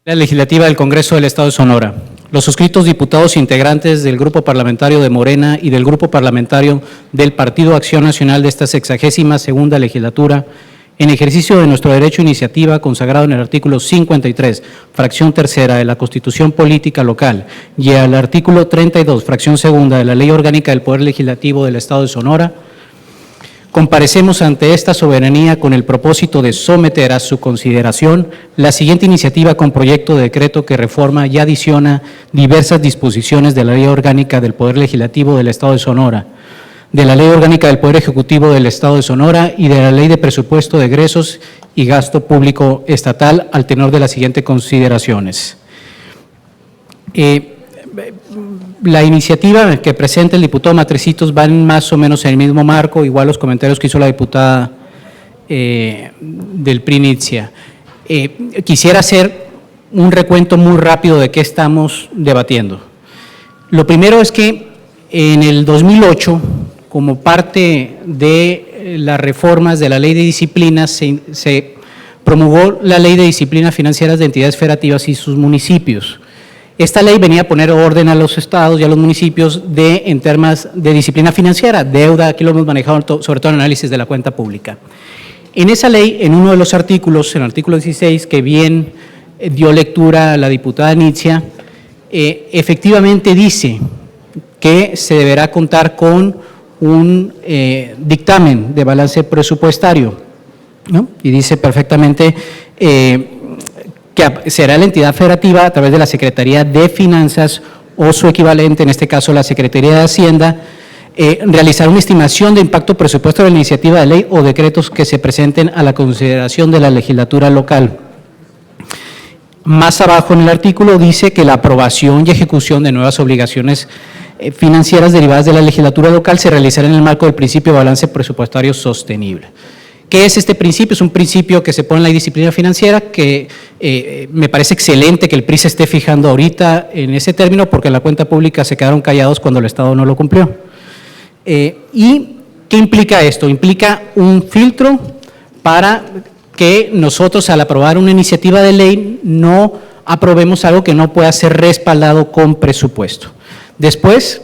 La Legislativa del Congreso del Estado de Sonora. Los suscritos diputados integrantes del Grupo Parlamentario de Morena y del Grupo Parlamentario del Partido Acción Nacional de esta 62ª legislatura, en ejercicio de nuestro derecho a iniciativa consagrado en el artículo 53, fracción tercera de la Constitución Política Local y al artículo 32, fracción segunda de la Ley Orgánica del Poder Legislativo del Estado de Sonora, comparecemos ante esta soberanía con el propósito de someter a su consideración la siguiente iniciativa con proyecto de decreto que reforma y adiciona diversas disposiciones de la Ley Orgánica del Poder Legislativo del Estado de Sonora, de la Ley Orgánica del Poder Ejecutivo del Estado de Sonora y de la Ley de Presupuesto de Egresos y Gasto Público Estatal al tenor de las siguientes consideraciones. La iniciativa que presenta el diputado Matricitos va más o menos en el mismo marco, igual los comentarios que hizo la diputada del PRI Nitzia. Quisiera hacer un recuento muy rápido de qué estamos debatiendo. Lo primero es que en el 2008, como parte de las reformas de la Ley de Disciplinas, se promulgó la Ley de Disciplinas Financieras de Entidades Federativas y sus municipios. Esta ley venía a poner orden a los estados y a los municipios en temas de disciplina financiera, deuda, aquí lo hemos manejado sobre todo en análisis de la cuenta pública. En esa ley, en uno de los artículos, en el artículo 16, que bien dio lectura a la diputada Nitzia, efectivamente dice que se deberá contar con un dictamen de balance presupuestario, ¿no? Y dice perfectamente que será la entidad federativa a través de la Secretaría de Finanzas o su equivalente, en este caso la Secretaría de Hacienda, realizar una estimación de impacto presupuestario de la iniciativa de ley o decretos que se presenten a la consideración de la legislatura local. Más abajo en el artículo dice que la aprobación y ejecución de nuevas obligaciones financieras derivadas de la legislatura local se realizará en el marco del principio de balance presupuestario sostenible. ¿Qué es este principio? Es un principio que se pone en la disciplina financiera que me parece excelente que el PRI se esté fijando ahorita en ese término porque en la cuenta pública se quedaron callados cuando el Estado no lo cumplió. ¿Y qué implica esto? Implica un filtro para que nosotros al aprobar una iniciativa de ley no aprobemos algo que no pueda ser respaldado con presupuesto. Después,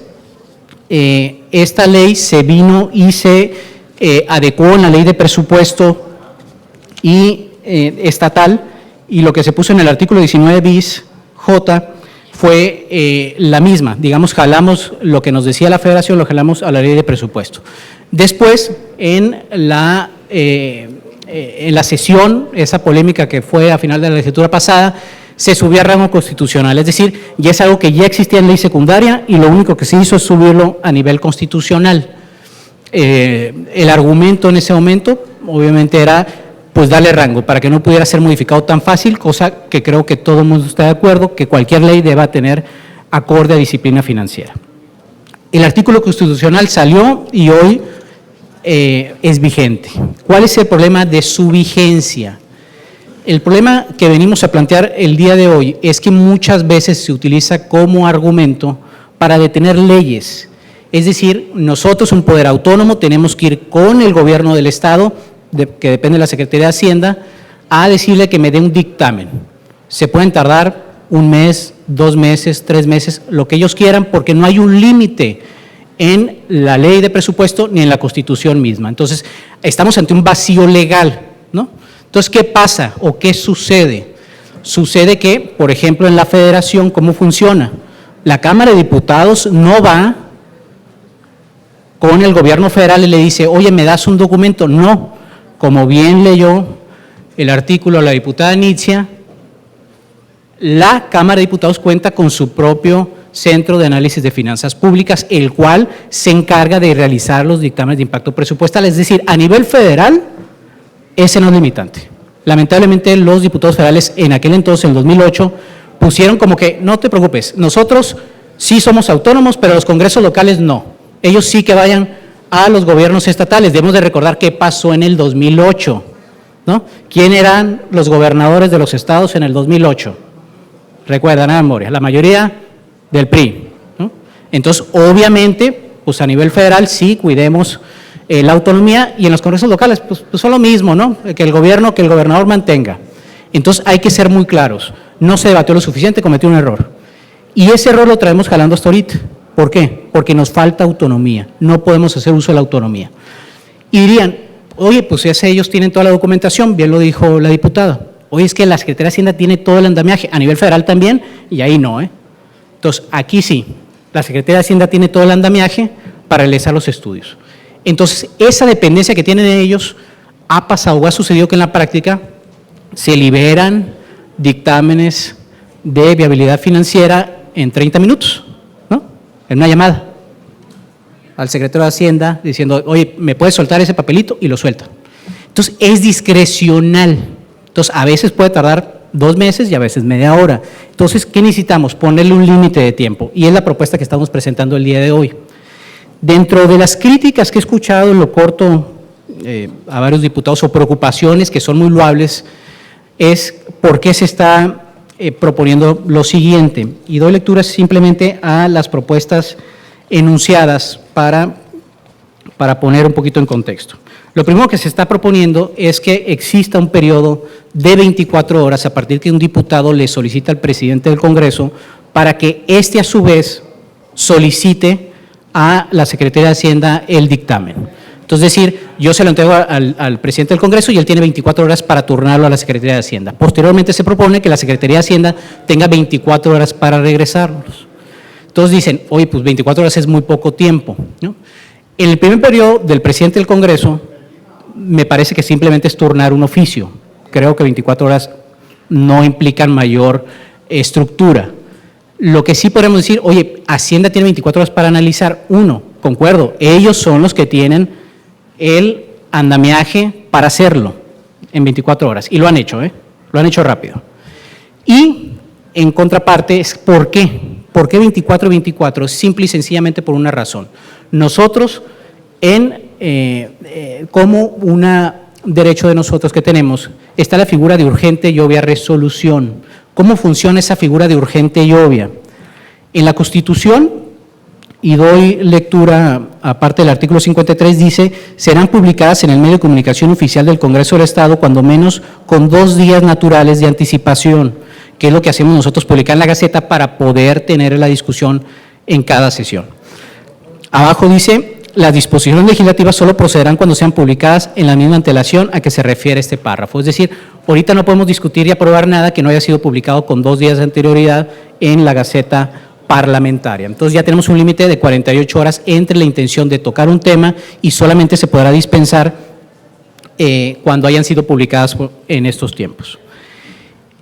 esta ley se vino y se adecuó en la ley de presupuesto y estatal, y lo que se puso en el artículo 19 bis J fue la misma, digamos, jalamos lo que nos decía la Federación, lo jalamos a la ley de presupuesto. Después, en la sesión, esa polémica que fue a final de la legislatura pasada, se subió a rango constitucional, es decir, ya es algo que ya existía en ley secundaria y lo único que se hizo es subirlo a nivel constitucional. El argumento en ese momento obviamente era pues darle rango para que no pudiera ser modificado tan fácil, cosa que creo que todo el mundo está de acuerdo, que cualquier ley deba tener acorde a disciplina financiera. El artículo constitucional salió y hoy es vigente. ¿Cuál es el problema de su vigencia? El problema que venimos a plantear el día de hoy es que muchas veces se utiliza como argumento para detener leyes. Es decir, nosotros, un poder autónomo, tenemos que ir con el gobierno del Estado, que depende de la Secretaría de Hacienda, a decirle que me dé un dictamen. Se pueden tardar 1 mes, 2 meses, 3 meses, lo que ellos quieran, porque no hay un límite en la ley de presupuesto ni en la Constitución misma. Entonces, estamos ante un vacío legal, ¿no? Entonces, ¿qué pasa o qué sucede? Sucede que, por ejemplo, en la Federación, ¿cómo funciona? La Cámara de Diputados no va con el gobierno federal y le dice, oye, ¿me das un documento? No, como bien leyó el artículo la diputada Nitzia, la Cámara de Diputados cuenta con su propio Centro de Análisis de Finanzas Públicas, el cual se encarga de realizar los dictámenes de impacto presupuestal, es decir, a nivel federal, ese no es limitante. Lamentablemente, los diputados federales en aquel entonces, en 2008, pusieron como que, no te preocupes, nosotros sí somos autónomos, pero los congresos locales no. Ellos sí que vayan a los gobiernos estatales. Debemos de recordar qué pasó en el 2008, ¿no? ¿Quién eran los gobernadores de los estados en el 2008? Recuerdan, a memoria, la mayoría del PRI, ¿no? Entonces, obviamente, pues a nivel federal sí cuidemos la autonomía y en los congresos locales, pues son lo mismo, ¿no? Que el gobernador mantenga. Entonces hay que ser muy claros. No se debatió lo suficiente, cometió un error. Y ese error lo traemos jalando hasta ahorita. ¿Por qué? Porque nos falta autonomía. No podemos hacer uso de la autonomía. Y dirían, oye, pues ellos tienen toda la documentación, bien lo dijo la diputada. Oye, es que la Secretaría de Hacienda tiene todo el andamiaje, a nivel federal también, y ahí no, ¿eh? Entonces, aquí sí, la Secretaría de Hacienda tiene todo el andamiaje para realizar los estudios. Entonces, esa dependencia que tienen ellos ha pasado o ha sucedido que en la práctica se liberan dictámenes de viabilidad financiera en 30 minutos, ¿no? En una llamada al secretario de Hacienda diciendo, oye, ¿me puedes soltar ese papelito? Y lo suelta. Entonces, es discrecional. Entonces, a veces puede tardar 2 meses y a veces media hora. Entonces, ¿qué necesitamos? Ponerle un límite de tiempo. Y es la propuesta que estamos presentando el día de hoy. Dentro de las críticas que he escuchado en lo corto a varios diputados o preocupaciones que son muy loables, es por qué se está proponiendo lo siguiente. Y doy lectura simplemente a las propuestas enunciadas para poner un poquito en contexto. Lo primero que se está proponiendo es que exista un periodo de 24 horas a partir que un diputado le solicita al presidente del Congreso para que éste a su vez solicite a la Secretaría de Hacienda el dictamen. Entonces, es decir, yo se lo entrego al presidente del Congreso y él tiene 24 horas para turnarlo a la Secretaría de Hacienda. Posteriormente se propone que la Secretaría de Hacienda tenga 24 horas para regresarlos. Entonces dicen, oye, pues 24 horas es muy poco tiempo, ¿no? En el primer periodo del presidente del Congreso, me parece que simplemente es turnar un oficio. Creo que 24 horas no implican mayor estructura. Lo que sí podemos decir, oye, Hacienda tiene 24 horas para analizar. Uno, concuerdo, ellos son los que tienen el andamiaje para hacerlo en 24 horas. Y lo han hecho, lo han hecho rápido. Y en contraparte, ¿por qué? ¿Por qué 24 y 24? Simple y sencillamente por una razón. Nosotros, como un derecho de nosotros que tenemos, está la figura de urgente y obvia resolución. ¿Cómo funciona esa figura de urgente y obvia? En la Constitución, y doy lectura, aparte del artículo 53, dice, serán publicadas en el medio de comunicación oficial del Congreso del Estado, cuando menos con 2 días naturales de anticipación, que es lo que hacemos nosotros, publicar en la Gaceta para poder tener la discusión en cada sesión. Abajo dice, las disposiciones legislativas solo procederán cuando sean publicadas en la misma antelación a que se refiere este párrafo. Es decir, ahorita no podemos discutir y aprobar nada que no haya sido publicado con 2 días de anterioridad en la Gaceta parlamentaria. Entonces ya tenemos un límite de 48 horas entre la intención de tocar un tema y solamente se podrá dispensar cuando hayan sido publicadas en estos tiempos.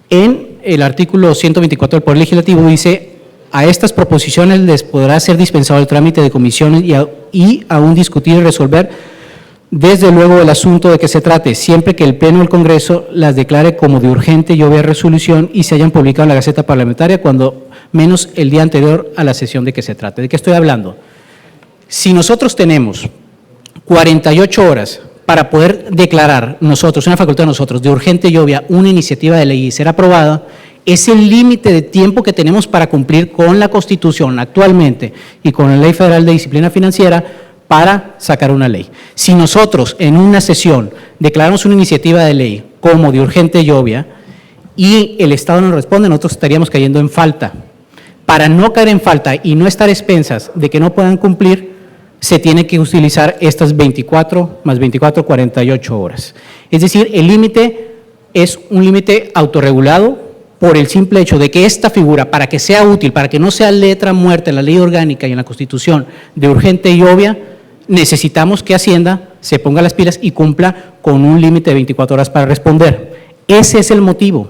En el artículo 124 del Poder Legislativo dice, a estas proposiciones les podrá ser dispensado el trámite de comisiones y aún discutir y resolver desde luego el asunto de que se trate, siempre que el Pleno del Congreso las declare como de urgente y obvia resolución y se hayan publicado en la Gaceta Parlamentaria cuando menos el día anterior a la sesión de que se trate. ¿De qué estoy hablando? Si nosotros tenemos 48 horas para poder declarar nosotros, una facultad de nosotros, de urgente y obvia, una iniciativa de ley y ser aprobada, es el límite de tiempo que tenemos para cumplir con la Constitución actualmente y con la Ley Federal de Disciplina Financiera para sacar una ley. Si nosotros en una sesión declaramos una iniciativa de ley como de urgente y obvia y el Estado no responde, nosotros estaríamos cayendo en falta. Para no caer en falta y no estar a expensas de que no puedan cumplir, se tiene que utilizar estas 24 más 24, 48 horas. Es decir, el límite es un límite autorregulado por el simple hecho de que esta figura, para que sea útil, para que no sea letra muerta en la ley orgánica y en la Constitución de urgente y obvia, necesitamos que Hacienda se ponga las pilas y cumpla con un límite de 24 horas para responder. Ese es el motivo.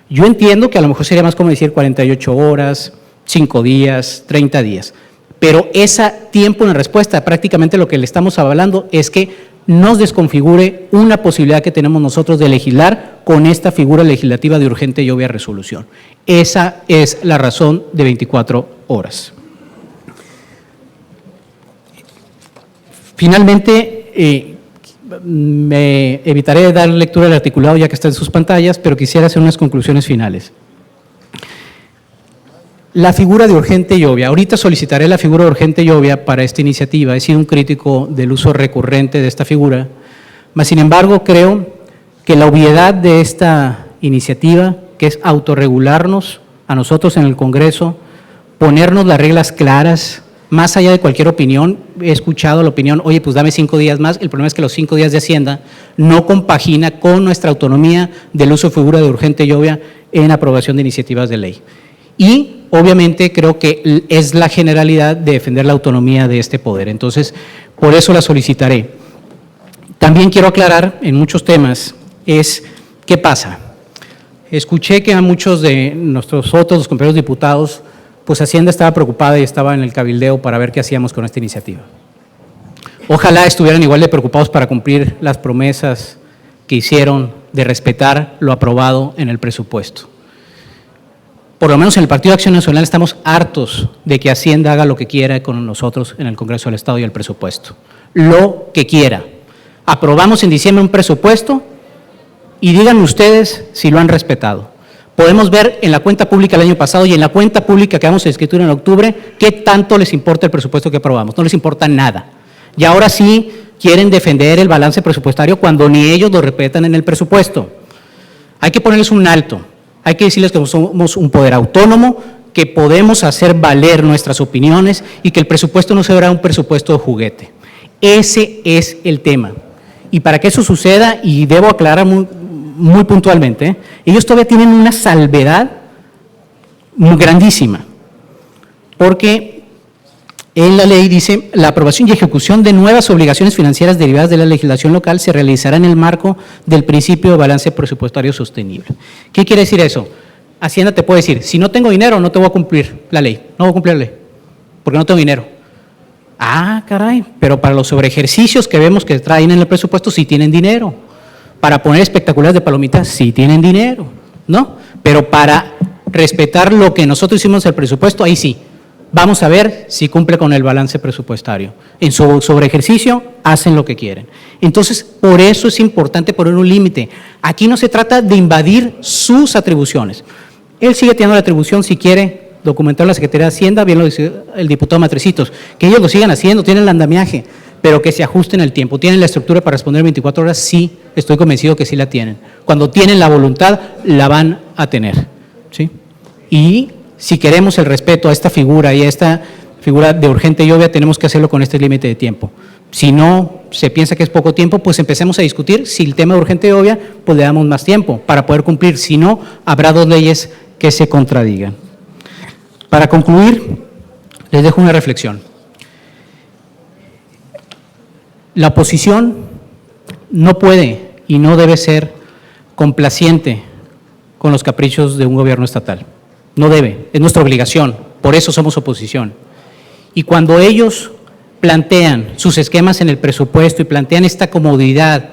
Yo entiendo que a lo mejor sería más como decir 48 horas, 5 días, 30 días, pero ese tiempo en respuesta, prácticamente lo que le estamos hablando es que nos desconfigure una posibilidad que tenemos nosotros de legislar con esta figura legislativa de urgente y obvia resolución. Esa es la razón de 24 horas. Finalmente, me evitaré de dar lectura al articulado ya que está en sus pantallas, pero quisiera hacer unas conclusiones finales. La figura de urgente y obvia. Ahorita solicitaré la figura de urgente y obvia para esta iniciativa. He sido un crítico del uso recurrente de esta figura, mas sin embargo creo que la obviedad de esta iniciativa, que es autorregularnos a nosotros en el Congreso, ponernos las reglas claras, más allá de cualquier opinión. He escuchado la opinión, oye, pues dame 5 días más. El problema es que los 5 días de Hacienda no compagina con nuestra autonomía del uso de figura de urgente y obvia en aprobación de iniciativas de ley. Y obviamente creo que es la generalidad de defender la autonomía de este poder. Entonces, por eso la solicitaré. También quiero aclarar en muchos temas es, ¿qué pasa? Escuché que a muchos de nuestros otros, los compañeros diputados, pues Hacienda estaba preocupada y estaba en el cabildeo para ver qué hacíamos con esta iniciativa. Ojalá estuvieran igual de preocupados para cumplir las promesas que hicieron de respetar lo aprobado en el presupuesto. Por lo menos en el Partido de Acción Nacional estamos hartos de que Hacienda haga lo que quiera con nosotros en el Congreso del Estado y el presupuesto. Lo que quiera. Aprobamos en diciembre un presupuesto y díganme ustedes si lo han respetado. Podemos ver en la cuenta pública el año pasado y en la cuenta pública que vamos a escritura en octubre qué tanto les importa el presupuesto que aprobamos. No les importa nada. Y ahora sí quieren defender el balance presupuestario cuando ni ellos lo respetan en el presupuesto. Hay que ponerles un alto. Hay que decirles que somos un poder autónomo, que podemos hacer valer nuestras opiniones y que el presupuesto no será un presupuesto de juguete. Ese es el tema. Y para que eso suceda, y debo aclarar muy puntualmente, ellos todavía tienen una salvedad muy grandísima, porque en la ley dice, la aprobación y ejecución de nuevas obligaciones financieras derivadas de la legislación local se realizará en el marco del principio de balance presupuestario sostenible. ¿Qué quiere decir eso? Hacienda te puede decir, si no tengo dinero, no te voy a cumplir la ley, no voy a cumplir la ley, porque no tengo dinero. Ah, caray, pero para los sobreejercicios que vemos que traen en el presupuesto sí tienen dinero. Para poner espectaculares de palomitas sí tienen dinero, ¿no? Pero para respetar lo que nosotros hicimos en el presupuesto, ahí sí. Vamos a ver si cumple con el balance presupuestario. En su sobreejercicio hacen lo que quieren. Entonces, por eso es importante poner un límite. Aquí no se trata de invadir sus atribuciones. Él sigue teniendo la atribución, si quiere, documentar la Secretaría de Hacienda, bien lo dice el diputado Matrecitos, que ellos lo sigan haciendo, tienen el andamiaje, pero que se ajusten el tiempo. ¿Tienen la estructura para responder 24 horas? Sí, estoy convencido que sí la tienen. Cuando tienen la voluntad, la van a tener, ¿sí? Y si queremos el respeto a esta figura y a esta figura de urgente y obvia, tenemos que hacerlo con este límite de tiempo. Si no se piensa que es poco tiempo, pues empecemos a discutir. Si el tema de urgente y obvia, pues le damos más tiempo para poder cumplir. Si no, habrá 2 leyes que se contradigan. Para concluir, les dejo una reflexión. La oposición no puede y no debe ser complaciente con los caprichos de un gobierno estatal. No debe, es nuestra obligación, por eso somos oposición. Y cuando ellos plantean sus esquemas en el presupuesto y plantean esta comodidad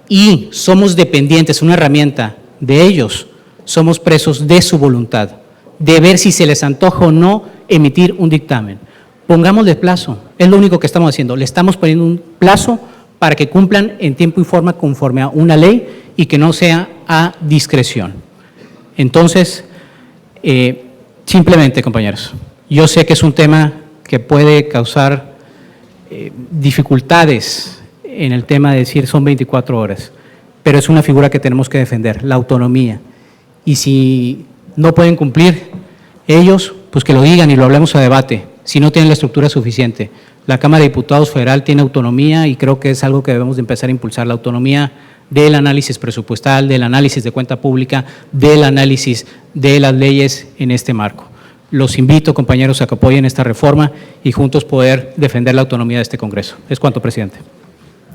y somos dependientes, una herramienta de ellos, somos presos de su voluntad, de ver si se les antoja o no emitir un dictamen. Pongámosle plazo, es lo único que estamos haciendo, le estamos poniendo un plazo para que cumplan en tiempo y forma conforme a una ley y que no sea a discreción. Entonces, simplemente, compañeros, yo sé que es un tema que puede causar dificultades en el tema de decir son 24 horas, pero es una figura que tenemos que defender, la autonomía. Y si no pueden cumplir ellos, pues que lo digan y lo hablemos a debate, si no tienen la estructura suficiente. La Cámara de Diputados Federal tiene autonomía y creo que es algo que debemos de empezar a impulsar, la autonomía del análisis presupuestal, del análisis de cuenta pública, del análisis de las leyes en este marco. Los invito, compañeros, a que apoyen esta reforma y juntos poder defender la autonomía de este Congreso. Es cuanto, presidente.